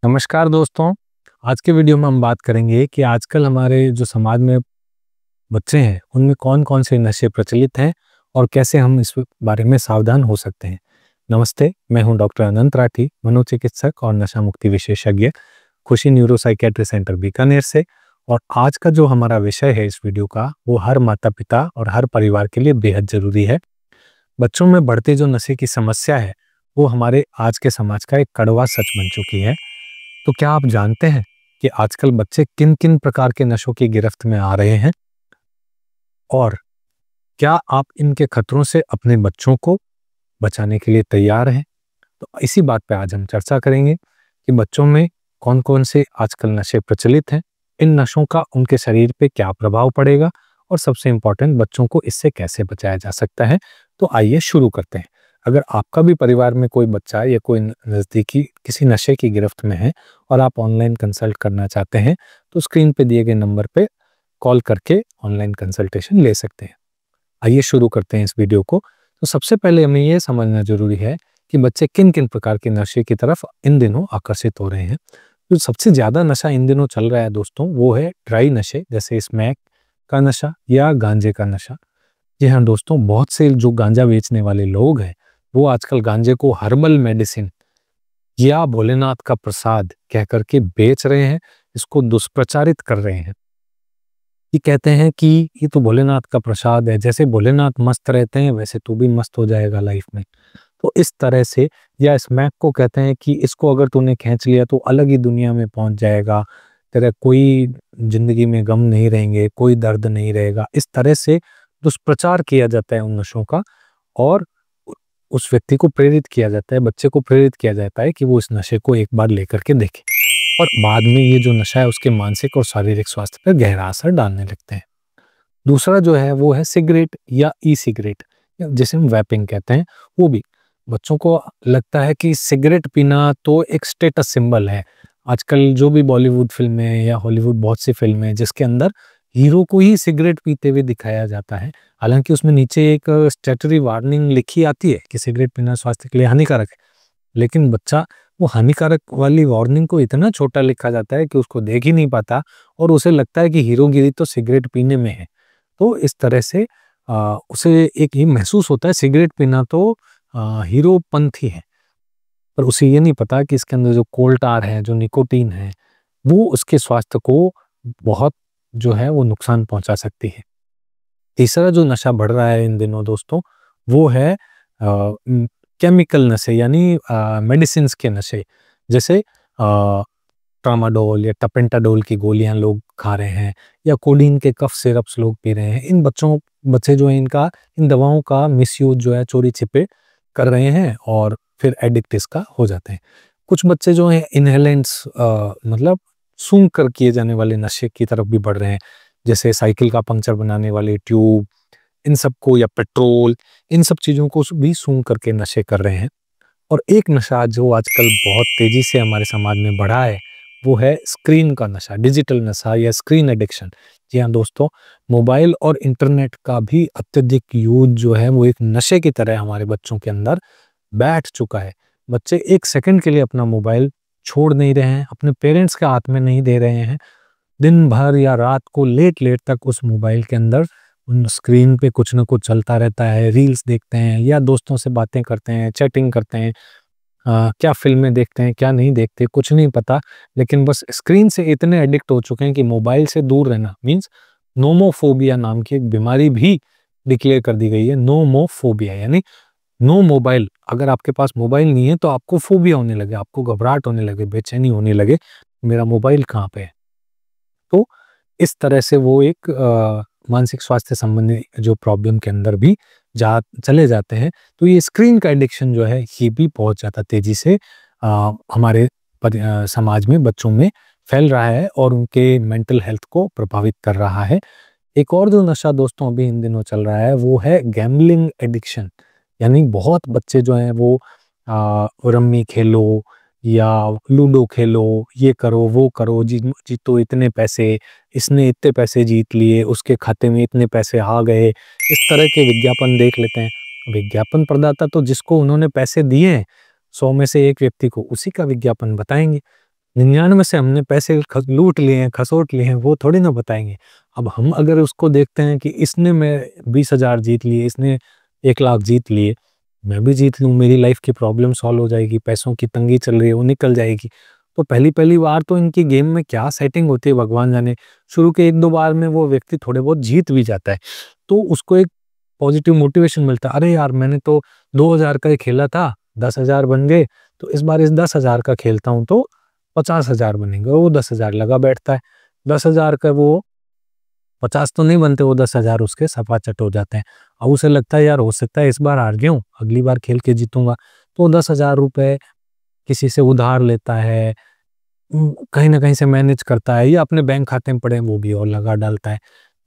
नमस्कार दोस्तों। आज के वीडियो में हम बात करेंगे कि आजकल हमारे जो समाज में बच्चे हैं उनमें कौन-कौन से नशे प्रचलित हैं और कैसे हम इस बारे में सावधान हो सकते हैं। नमस्ते, मैं हूं डॉक्टर अनंत राठी, मनोचिकित्सक और नशा मुक्ति विशेषज्ञ, खुशी न्यूरो साइकियाट्री सेंटर बीकानेर से। और आज का जो हमारा विषय है इस वीडियो का, वो हर माता-पिता और हर परिवार के लिए बेहद ज़रूरी है। बच्चों में बढ़ते जो नशे की समस्या है, वो हमारे आज के समाज का एक कड़वा सच बन चुकी है। तो क्या आप जानते हैं कि आजकल बच्चे किन-किन प्रकार के नशों की गिरफ्त में आ रहे हैं? और क्या आप इनके खतरों से अपने बच्चों को बचाने के लिए तैयार हैं? तो इसी बात पे आज हम चर्चा करेंगे कि बच्चों में कौन-कौन से आजकल नशे प्रचलित हैं, इन नशों का उनके शरीर पे क्या प्रभाव पड़ेगा और सबसे इम्पोर्टेंट बच्चों को इससे कैसे बचाया जा सकता है। तो आइए शुरू करते हैं। अगर आपका भी परिवार में कोई बच्चा या कोई नज़दीकी किसी नशे की गिरफ्त में है और आप ऑनलाइन कंसल्ट करना चाहते हैं, तो स्क्रीन पे दिए गए नंबर पे कॉल करके ऑनलाइन कंसल्टेशन ले सकते हैं। आइए शुरू करते हैं इस वीडियो को। तो सबसे पहले हमें ये समझना ज़रूरी है कि बच्चे किन-किन प्रकार के नशे की तरफ इन दिनों आकर्षित हो रहे हैं। जो सबसे ज़्यादा नशा इन दिनों चल रहा है दोस्तों, वो है ड्राई नशे, जैसे स्मैक का नशा या गांजे का नशा। जी हाँ दोस्तों, बहुत से जो गांजा बेचने वाले लोग हैं, वो आजकल गांजे को हर्बल मेडिसिन या भोलेनाथ का प्रसाद कह करके बेच रहे हैं, इसको दुष्प्रचारित कर रहे हैं। ये कहते हैं कि ये तो भोलेनाथ का प्रसाद है, जैसे भोलेनाथ मस्त रहते हैं वैसे तू भी मस्त हो जाएगा लाइफ में। तो इस तरह से, या स्मैक को कहते हैं कि इसको अगर तूने खींच लिया तो अलग ही दुनिया में पहुंच जाएगा, तेरा कोई जिंदगी में गम नहीं रहेंगे, कोई दर्द नहीं रहेगा। इस तरह से दुष्प्रचार किया जाता है उन नशों का, और उस व्यक्ति को प्रेरित किया जाता है, बच्चे को प्रेरित किया जाता है कि वो इस नशे को एक बार लेकर के देखे, और बाद में ये जो नशा है उसके मानसिक और शारीरिक स्वास्थ्य पर गहरा असर डालने लगते हैं। दूसरा जो है वो है सिगरेट या ई सिगरेट, जिसे हम वैपिंग कहते हैं। वो भी बच्चों को लगता है कि सिगरेट पीना तो एक स्टेटस सिंबल है। आजकल जो भी बॉलीवुड फिल्में या हॉलीवुड बहुत सी फिल्में जिसके अंदर हीरो को ही सिगरेट पीते हुए दिखाया जाता है, हालांकि उसमें नीचे एक स्टेटरी वार्निंग लिखी आती है कि सिगरेट पीना स्वास्थ्य के लिए हानिकारक है, लेकिन बच्चा वो हानिकारक वाली वार्निंग को इतना छोटा लिखा जाता है कि उसको देख ही नहीं पाता, और उसे लगता है कि हीरोगिरी तो सिगरेट पीने में है। तो इस तरह से उसे एक ये महसूस होता है सिगरेट पीना तो हीरोपंथी है, पर उसे ये नहीं पता कि इसके अंदर जो कोल टार है, जो निकोटीन है, वो उसके स्वास्थ्य को बहुत जो है वो नुकसान पहुंचा सकती है। तीसरा जो नशा बढ़ रहा है इन दिनों दोस्तों, वो है केमिकल नशे, यानी मेडिसिन के नशे, जैसे ट्रामाडोल या टपेंटाडोल की गोलियां लोग खा रहे हैं, या कोडीन के कफ सिरप्स लोग पी रहे हैं। इन बच्चे जो है इनका इन दवाओं का मिसयूज जो है चोरी छिपे कर रहे हैं, और फिर एडिक्ट इसका हो जाते हैं। कुछ बच्चे जो हैं इनहेलेंट्स, मतलब सूंघ कर किए जाने वाले नशे की तरफ भी बढ़ रहे हैं, जैसे साइकिल का पंक्चर बनाने वाले ट्यूब, इन सबको, या पेट्रोल, इन सब चीज़ों को भी सूंघ करके नशे कर रहे हैं। और एक नशा जो आजकल बहुत तेजी से हमारे समाज में बढ़ा है, वो है स्क्रीन का नशा, डिजिटल नशा या स्क्रीन एडिक्शन। जी हाँ दोस्तों, मोबाइल और इंटरनेट का भी अत्यधिक यूज जो है वो एक नशे की तरह हमारे बच्चों के अंदर बैठ चुका है। बच्चे एक सेकंड के लिए अपना मोबाइल छोड़ नहीं रहे हैं, अपने पेरेंट्स के हाथ में नहीं दे रहे हैं। दिन भर या रात को लेट लेट तक उस मोबाइल के अंदर उन स्क्रीन पे कुछ ना कुछ चलता रहता है, रील्स देखते हैं या दोस्तों से बातें करते हैं, चैटिंग करते हैं। क्या फ़िल्में देखते हैं, क्या नहीं देखते, कुछ नहीं पता, लेकिन बस स्क्रीन से इतने एडिक्ट हो चुके हैं कि मोबाइल से दूर रहना मीन्स नोमोफोबिया नाम की एक बीमारी भी डिक्लेयर कर दी गई है। नोमोफोबिया यानी नो मोबाइल। अगर आपके पास मोबाइल नहीं है तो आपको फोबिया होने लगे, आपको घबराहट होने लगे, बेचैनी होने लगे, मेरा मोबाइल कहाँ पे है? तो इस तरह से वो एक मानसिक स्वास्थ्य संबंधी जो प्रॉब्लम के अंदर भी जा चले जाते हैं। तो ये स्क्रीन का एडिक्शन जो है ये भी बहुत ज़्यादा तेज़ी से हमारे समाज में बच्चों में फैल रहा है और उनके मेंटल हेल्थ को प्रभावित कर रहा है। एक और जो नशा दोस्तों अभी इन दिनों चल रहा है वो है गैम्बलिंग एडिक्शन, यानी बहुत बच्चे जो हैं वो रम्मी खेलो या लूडो खेलो, ये करो, वो करो, जीतो इतने पैसे, इसने इतने पैसे जीत लिए, उसके खाते में इतने पैसे आ गए, इस तरह के विज्ञापन देख लेते हैं। विज्ञापन प्रदाता तो जिसको उन्होंने पैसे दिए हैं, 100 में से 1 व्यक्ति को उसी का विज्ञापन बताएँगे। 99 से हमने पैसे लूट लिए हैं, खसोट लिए हैं, वो थोड़ी ना बताएँगे। अब हम अगर उसको देखते हैं कि इसने मैं 20,000 जीत लिए, इसने 1 लाख जीत लिए, मैं भी जीत लूँ, मेरी लाइफ़ की प्रॉब्लम सॉल्व हो जाएगी, पैसों की तंगी चल रही है, वो निकल जाएगी। तो पहली-पहली बार तो इनकी गेम में क्या सेटिंग होती है भगवान जाने। शुरू के 1-2 बार में वो व्यक्ति थोड़े बहुत जीत भी जाता है, तो उसको एक पॉजिटिव मोटिवेशन मिलता है, अरे यार मैंने तो 2,000 का ही खेला था, 10,000 बन गए, तो इस बार इस 10,000 का खेलता हूँ तो 50,000 बनेंगे। वो 10,000 लगा बैठता है। 10,000 का वो 50 तो नहीं बनते, वो 10,000 उसके सपाचट हो जाते हैं। अब उसे लगता है यार हो सकता है इस बार हार गया हूँ, अगली बार खेल के जीतूँगा। तो 10,000 रुपए किसी से उधार लेता है, कहीं न कहीं से मैनेज करता है या अपने बैंक खाते में पड़े हैं वो भी और लगा डालता है।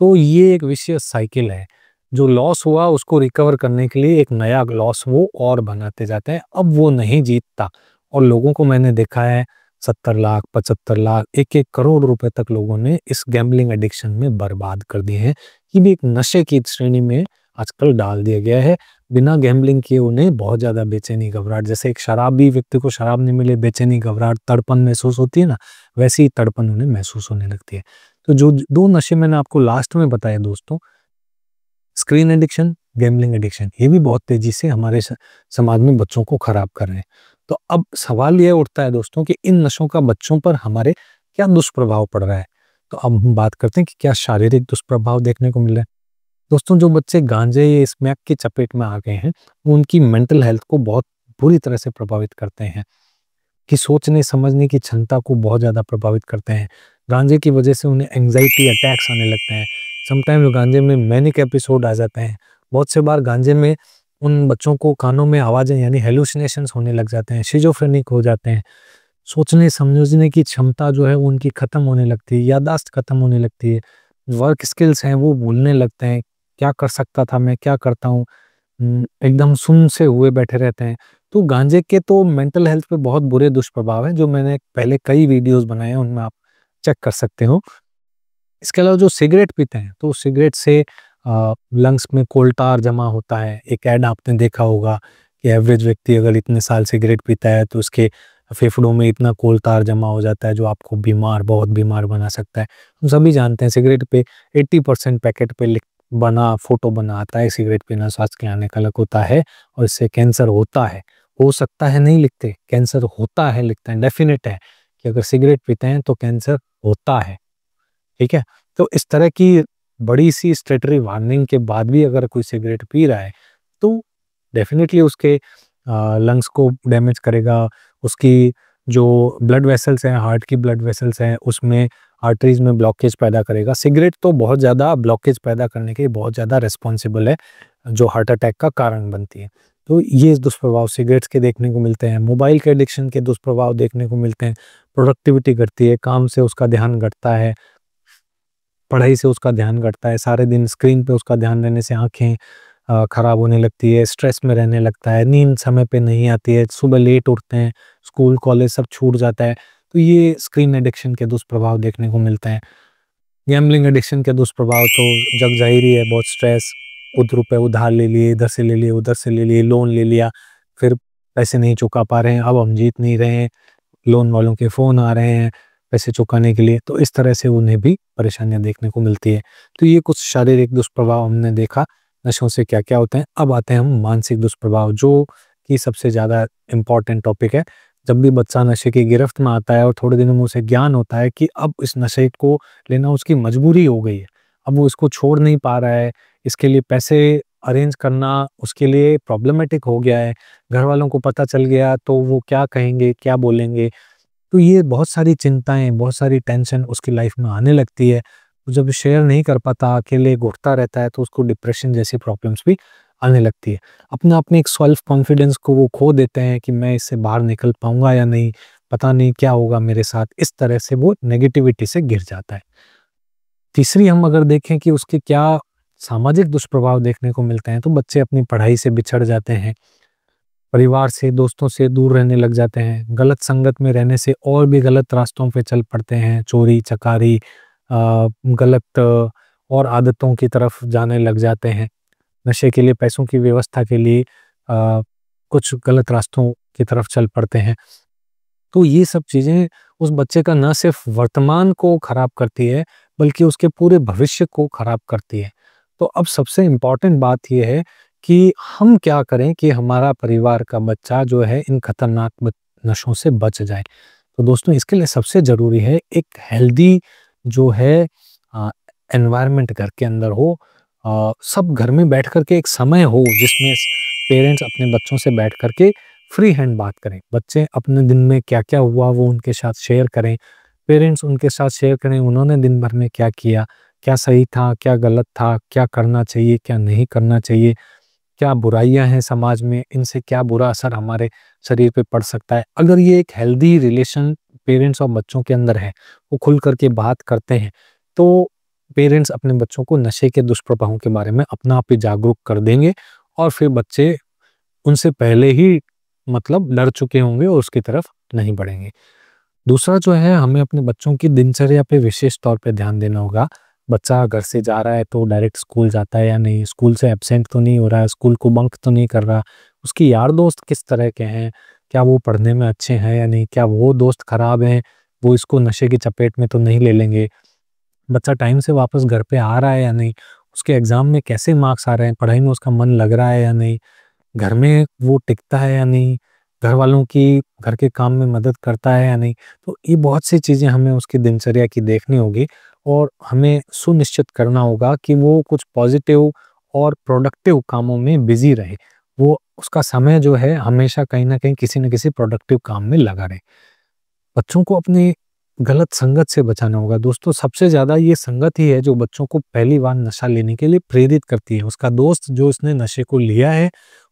तो ये एक विशियस साइकिल है। जो लॉस हुआ उसको रिकवर करने के लिए एक नया लॉस वो और बनाते जाते हैं। अब वो नहीं जीतता और लोगों को मैंने देखा है 70 लाख, 75 लाख, 1-1 करोड़ रुपए तक लोगों ने इस गैम्बलिंग एडिक्शन में बर्बाद कर दिए हैं। ये भी एक नशे की श्रेणी में आजकल डाल दिया गया है। बिना गैम्बलिंग किए उन्हें बहुत ज़्यादा बेचैनी, घबराहट, जैसे एक शराबी व्यक्ति को शराब नहीं मिले बेचैनी, घबराहट, तड़पन महसूस होती है ना, वैसी ही तड़पन उन्हें महसूस होने लगती है। तो जो 2 नशे मैंने आपको लास्ट में बताए दोस्तों, स्क्रीन एडिक्शन, गैम्बलिंग एडिक्शन, ये भी बहुत तेज़ी से हमारे समाज में बच्चों को खराब कर रहे हैं। तो अब सवाल ये उठता है दोस्तों कि इन नशों का बच्चों पर हमारे क्या दुष्प्रभाव पड़ रहा है? तो अब हम बात करते हैं कि क्या शारीरिक दुष्प्रभाव देखने को मिल रहा है। दोस्तों जो बच्चे गांजे या स्मैक की चपेट में आ गए हैं, वो उनकी मेंटल हेल्थ को बहुत बुरी तरह से प्रभावित करते हैं, कि सोचने समझने की क्षमता को बहुत ज़्यादा प्रभावित करते हैं। गांजे की वजह से उन्हें एंग्जाइटी अटैक्स आने लगते हैं। समटाइम गांजे में मैनिक एपिसोड आ जाते हैं। बहुत से बार गांजे में उन बच्चों को कानों में आवाज़ें यानी हेलुसिनेशंस होने लग जाते हैं, शिज़ोफ्रेनिक हो जाते हैं। सोचने समझने की क्षमता जो है वो उनकी खत्म होने लगती है, याददाश्त खत्म होने लगती है। वर्क स्किल्स हैं वो भूलने लगते हैं, क्या कर सकता था मैं, क्या करता हूँ? एकदम सुन्न से हुए बैठे रहते हैं। तो गांजे के तो मेंटल हेल्थ पे बहुत बुरे दुष्प्रभाव हैं, जो मैंने पहले कई वीडियोज़ बनाए हैं, उनमें आप चेक कर सकते हो। इसके अलावा जो सिगरेट पीते हैं, तो सिगरेट से लंग्स में कोल्टार जमा होता है। एक ऐड आपने देखा होगा कि एवरेज व्यक्ति अगर इतने साल सिगरेट पीता है, तो उसके फेफड़ों में इतना कोल्टार जमा हो जाता है, जो आपको बीमार, बहुत बीमार बना सकता है। हम सभी जानते हैं सिगरेट पे 80% पैकेट पे बना फ़ोटो बना आता है, सिगरेट पीना स्वास्थ्य के लिए हानिकारक होता है और इससे कैंसर होता है। हो सकता है नहीं लिखते, कैंसर होता है लिखते हैं, डेफ़िनिट है कि अगर सिगरेट पीते हैं तो कैंसर होता है। ठीक है? तो इस तरह की बड़ी-सी स्टेटरी वार्निंग के बाद भी अगर कोई सिगरेट पी रहा है, तो डेफ़िनेटली उसके लंग्स को डैमेज करेगा, उसकी जो ब्लड वेसल्स हैं, हार्ट की ब्लड वेसल्स हैं, उसमें आर्टरीज़ में ब्लॉकेज पैदा करेगा। सिगरेट तो बहुत ज़्यादा ब्लॉकेज पैदा करने के बहुत ज़्यादा रिस्पॉन्सिबल है, जो हार्ट अटैक का कारण बनती है। तो ये दुष्प्रभाव सिगरेट्स के देखने को मिलते हैं, मोबाइल के एडिक्शन के दुष्प्रभाव देखने को मिलते हैं, प्रोडक्टिविटी घटती है, काम से उसका ध्यान घटता है, पढ़ाई से उसका ध्यान घटता है, सारे दिन स्क्रीन पे उसका ध्यान रहने से आँखें खराब होने लगती है, स्ट्रेस में रहने लगता है, नींद समय पे नहीं आती है, सुबह लेट उठते हैं, स्कूल, कॉलेज सब छूट जाता है। तो ये स्क्रीन एडिक्शन के दुष्प्रभाव देखने को मिलते हैं। गैम्बलिंग एडिक्शन के दुष्प्रभाव तो जग ज़ाहिर ही है, बहुत स्ट्रेस, रुपए उधार ले लिए, इधर से ले लिए, उधर से ले लिए, लोन ले लिया, फिर पैसे नहीं चुका पा रहे हैं, अब हम जीत नहीं रहे हैं, लोन वालों के फ़ोन आ रहे हैं पैसे चुकाने के लिए, तो इस तरह से उन्हें भी परेशानियाँ देखने को मिलती है। तो ये कुछ शारीरिक दुष्प्रभाव हमने देखा, नशों से क्या-क्या होते हैं। अब आते हैं हम मानसिक दुष्प्रभाव, जो कि सबसे ज़्यादा इम्पोर्टेंट टॉपिक है। जब भी बच्चा नशे की गिरफ्त में आता है और थोड़े दिनों में उसे ज्ञान होता है कि अब इस नशे को लेना उसकी मजबूरी हो गई है। अब वो इसको छोड़ नहीं पा रहा है, इसके लिए पैसे अरेंज करना उसके लिए प्रॉब्लमैटिक हो गया है। घरवालों को पता चल गया तो वो क्या कहेंगे, क्या बोलेंगे? तो ये बहुत सारी चिंताएँ, बहुत सारी टेंशन उसकी लाइफ में आने लगती है। वो जब शेयर नहीं कर पाता, अकेले घुटता रहता है, तो उसको डिप्रेशन जैसी प्रॉब्लम्स भी आने लगती है। अपने एक सेल्फ कॉन्फिडेंस को वो खो देते हैं कि मैं इससे बाहर निकल पाऊँगा या नहीं, पता नहीं क्या होगा मेरे साथ। इस तरह से वो नेगेटिविटी से घिर जाता है। तीसरी हम अगर देखें कि उसके क्या सामाजिक दुष्प्रभाव देखने को मिलते हैं, तो बच्चे अपनी पढ़ाई से बिछड़ जाते हैं, परिवार से, दोस्तों से दूर रहने लग जाते हैं, गलत संगत में रहने से और भी गलत रास्तों पे चल पड़ते हैं, चोरी, चकारी, गलत और आदतों की तरफ जाने लग जाते हैं। नशे के लिए, पैसों की व्यवस्था के लिए कुछ गलत रास्तों की तरफ चल पड़ते हैं। तो ये सब चीज़ें उस बच्चे का न सिर्फ वर्तमान को खराब करती है, बल्कि उसके पूरे भविष्य को खराब करती है। तो अब सबसे इम्पोर्टेंट बात ये है कि हम क्या करें कि हमारा परिवार का बच्चा जो है इन खतरनाक नशों से बच जाए। तो दोस्तों, इसके लिए सबसे ज़रूरी है एक हेल्दी जो है एनवायरनमेंट घर के अंदर हो। सब घर में बैठ कर के एक समय हो जिसमें पेरेंट्स अपने बच्चों से बैठ कर के फ्री हैंड बात करें। बच्चे अपने दिन में क्या-क्या हुआ वो उनके साथ शेयर करें। पेरेंट्स उनके साथ शेयर करें उन्होंने दिन भर में क्या किया, क्या सही था, क्या गलत था, क्या करना चाहिए, क्या नहीं करना चाहिए, क्या बुराइयाँ हैं समाज में, इनसे क्या बुरा असर हमारे शरीर पे पड़ सकता है। अगर ये एक हेल्दी रिलेशन पेरेंट्स और बच्चों के अंदर है, वो खुल कर के बात करते हैं, तो पेरेंट्स अपने बच्चों को नशे के दुष्प्रभावों के बारे में अपना आप ही जागरूक कर देंगे और फिर बच्चे उनसे पहले ही मतलब डर चुके होंगे और उसकी तरफ नहीं बढ़ेंगे। दूसरा जो है, हमें अपने बच्चों की दिनचर्या पे विशेष तौर पे ध्यान देना होगा। बच्चा घर से जा रहा है तो डायरेक्ट स्कूल जाता है या नहीं, स्कूल से एब्सेंट तो नहीं हो रहा है, स्कूल को बंक तो नहीं कर रहा, उसके यार दोस्त किस तरह के हैं, क्या वो पढ़ने में अच्छे हैं या नहीं, क्या वो दोस्त खराब हैं, वो इसको नशे की चपेट में तो नहीं ले लेंगे। बच्चा टाइम से वापस घर पे आ रहा है या नहीं, उसके एग्ज़ाम में कैसे मार्क्स आ रहे हैं, पढ़ाई में उसका मन लग रहा है या नहीं, घर में वो टिकता है या नहीं, घर वालों की घर के काम में मदद करता है या नहीं। तो ये बहुत सी चीज़ें हमें उसकी दिनचर्या की देखनी होगी और हमें सुनिश्चित करना होगा कि वो कुछ पॉज़िटिव और प्रोडक्टिव कामों में बिज़ी रहे। वो उसका समय जो है हमेशा कहीं न कहीं किसी न किसी प्रोडक्टिव काम में लगा रहे। बच्चों को अपनी गलत संगत से बचाना होगा। दोस्तों, सबसे ज़्यादा ये संगत ही है जो बच्चों को पहली बार नशा लेने के लिए प्रेरित करती है। उसका दोस्त जो इसने नशे को लिया है,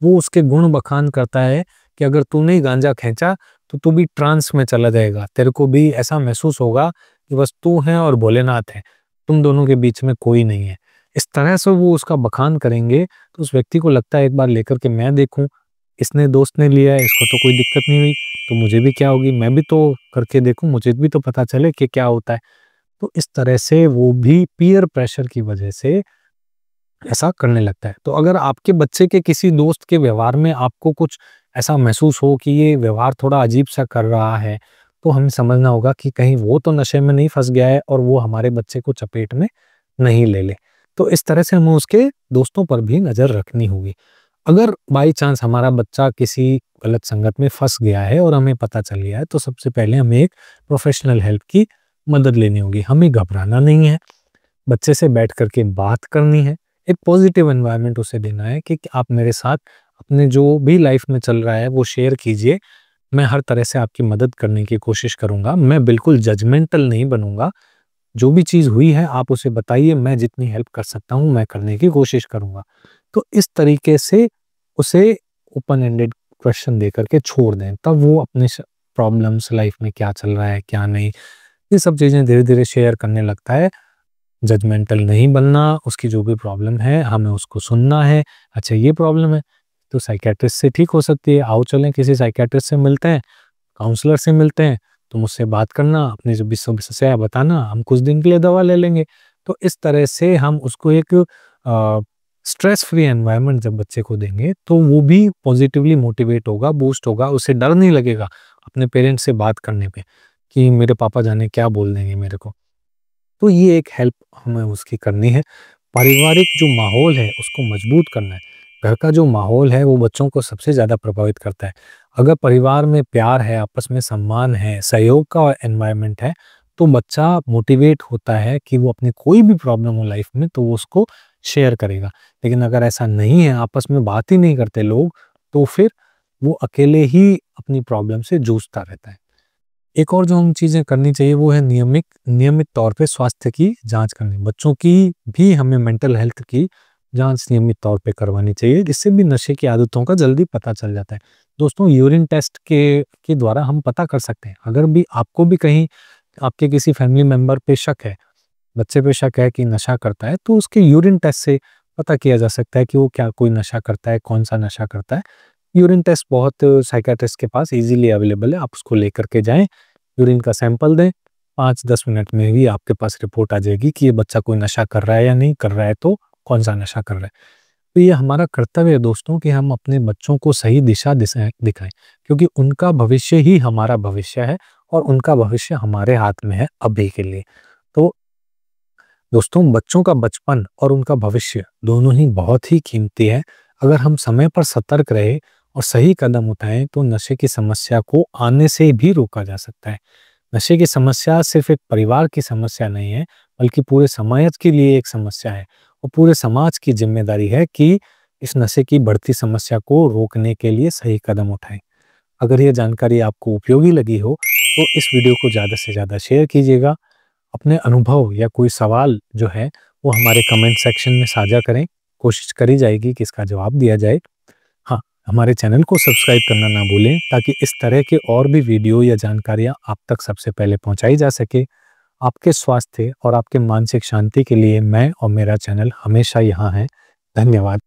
वो उसके गुण बखान करता है कि अगर तूने ही गांजा खींचा, तो तू भी ट्रांस में चला जाएगा। तेरे को भी ऐसा महसूस होगा कि बस तू है और भोलेनाथ है, तुम दोनों के बीच में कोई नहीं है। इस तरह से वो उसका बखान करेंगे, तो उस व्यक्ति को लगता है एक बार लेकर के मैं देखूँ, इसने दोस्त ने लिया है, इसको तो कोई दिक्कत नहीं हुई, तो मुझे भी क्या होगी, मैं भी तो करके देखूँ, मुझे भी तो पता चले कि क्या होता है। तो इस तरह से वो भी पीयर प्रेशर की वजह से ऐसा करने लगता है। तो अगर आपके बच्चे के किसी दोस्त के व्यवहार में आपको कुछ ऐसा महसूस हो कि ये व्यवहार थोड़ा अजीब-सा कर रहा है, तो हमें समझना होगा कि कहीं वो तो नशे में नहीं फँस गया है और वो हमारे बच्चे को चपेट में नहीं ले ले। तो इस तरह से हमें उसके दोस्तों पर भी नज़र रखनी होगी। अगर बाई चांस हमारा बच्चा किसी गलत संगत में फँस गया है और हमें पता चल गया है, तो सबसे पहले हमें एक प्रोफ़ेशनल हेल्प की मदद लेनी होगी। हमें घबराना नहीं है, बच्चे से बैठ कर के बात करनी है, एक पॉजिटिव एनवायरनमेंट उसे देना है कि आप मेरे साथ अपने जो भी लाइफ में चल रहा है वो शेयर कीजिए। मैं हर तरह से आपकी मदद करने की कोशिश करूँगा। मैं बिल्कुल जजमेंटल नहीं बनूँगा। जो भी चीज़ हुई है आप उसे बताइए, मैं जितनी हेल्प कर सकता हूँ मैं करने की कोशिश करूँगा। तो इस तरीके से उसे ओपन एंडेड क्वेश्चन दे कर के छोड़ दें। तब वो अपने प्रॉब्लम्स लाइफ में क्या चल रहा है, क्या नहीं, ये सब चीज़ें धीरे-धीरे शेयर करने लगता है। जजमेंटल नहीं बनना, उसकी जो भी प्रॉब्लम है हमें उसको सुनना है। अच्छा, ये प्रॉब्लम है तो साइकियाट्रिस्ट से ठीक हो सकती है, आओ चलें किसी साइकियाट्रिस्ट से मिलते हैं, काउंसलर से मिलते हैं, तुम उससे बात करना, अपनी जो भी समस्या है बताना, हम कुछ दिन के लिए दवा ले लेंगे। तो इस तरह से हम उसको एक स्ट्रेस फ्री एनवायरनमेंट जब बच्चे को देंगे, तो वो भी पॉजिटिवली मोटिवेट होगा, बूस्ट होगा, उसे डर नहीं लगेगा अपने पेरेंट्स से बात करने पे कि मेरे पापा जाने क्या बोल देंगे मेरे को। तो ये एक हेल्प हमें उसकी करनी है। पारिवारिक जो माहौल है उसको मजबूत करना है। घर का जो माहौल है वो बच्चों को सबसे ज़्यादा प्रभावित करता है। अगर परिवार में प्यार है, आपस में सम्मान है, सहयोग का एनवायरनमेंट है, तो बच्चा मोटिवेट होता है कि वो अपनी कोई भी प्रॉब्लम हो लाइफ में तो वो उसको शेयर करेगा। लेकिन अगर ऐसा नहीं है, आपस में बात ही नहीं करते लोग, तो फिर वो अकेले ही अपनी प्रॉब्लम से जूझता रहता है। एक और जो हम चीज़ें करनी चाहिए वो है नियमित तौर पे स्वास्थ्य की जाँच करनी। बच्चों की भी हमें मेंटल हेल्थ की जाँच नियमित तौर पे करवानी चाहिए, जिससे भी नशे की आदतों का जल्दी पता चल जाता है। दोस्तों, यूरिन टेस्ट के द्वारा हम पता कर सकते हैं। अगर भी आपको भी कहीं आपके किसी फैमिली मेंबर पे शक है, बच्चे पे शक है कि नशा करता है, तो उसके यूरिन टेस्ट से पता किया जा सकता है कि वो क्या कोई नशा करता है, कौन-सा नशा करता है। यूरिन टेस्ट बहुत साइकियाट्रिस्ट के पास ईज़िली अवेलेबल है, आप उसको लेकर के जाएँ, यूरिन का सैंपल दें, 5-10 मिनट में ही आपके पास रिपोर्ट आ जाएगी कि ये बच्चा कोई नशा कर रहा है या नहीं कर रहा है, तो कौन-सा नशा कर रहा है। तो ये हमारा कर्तव्य है दोस्तों कि हम अपने बच्चों को सही दिशा दिखाएं, क्योंकि उनका भविष्य ही हमारा भविष्य है और उनका भविष्य हमारे हाथ में है अभी के लिए। तो दोस्तों, बच्चों का बचपन और उनका भविष्य दोनों ही बहुत ही कीमती है। अगर हम समय पर सतर्क रहे और सही कदम उठाएं तो नशे की समस्या को आने से भी रोका जा सकता है। नशे की समस्या सिर्फ एक परिवार की समस्या नहीं है, बल्कि पूरे समाज के लिए एक समस्या है और पूरे समाज की जिम्मेदारी है कि इस नशे की बढ़ती समस्या को रोकने के लिए सही कदम उठाएं। अगर ये जानकारी आपको उपयोगी लगी हो तो इस वीडियो को ज़्यादा से ज़्यादा शेयर कीजिएगा। अपने अनुभव या कोई सवाल जो है वो हमारे कमेंट सेक्शन में साझा करें। कोशिश करी जाएगी कि इसका जवाब दिया जाए। हाँ, हमारे चैनल को सब्सक्राइब करना ना भूलें ताकि इस तरह के और भी वीडियो या जानकारियाँ आप तक सबसे पहले पहुँचाई जा सके। आपके स्वास्थ्य और आपके मानसिक शांति के लिए मैं और मेरा चैनल हमेशा यहाँ है। धन्यवाद।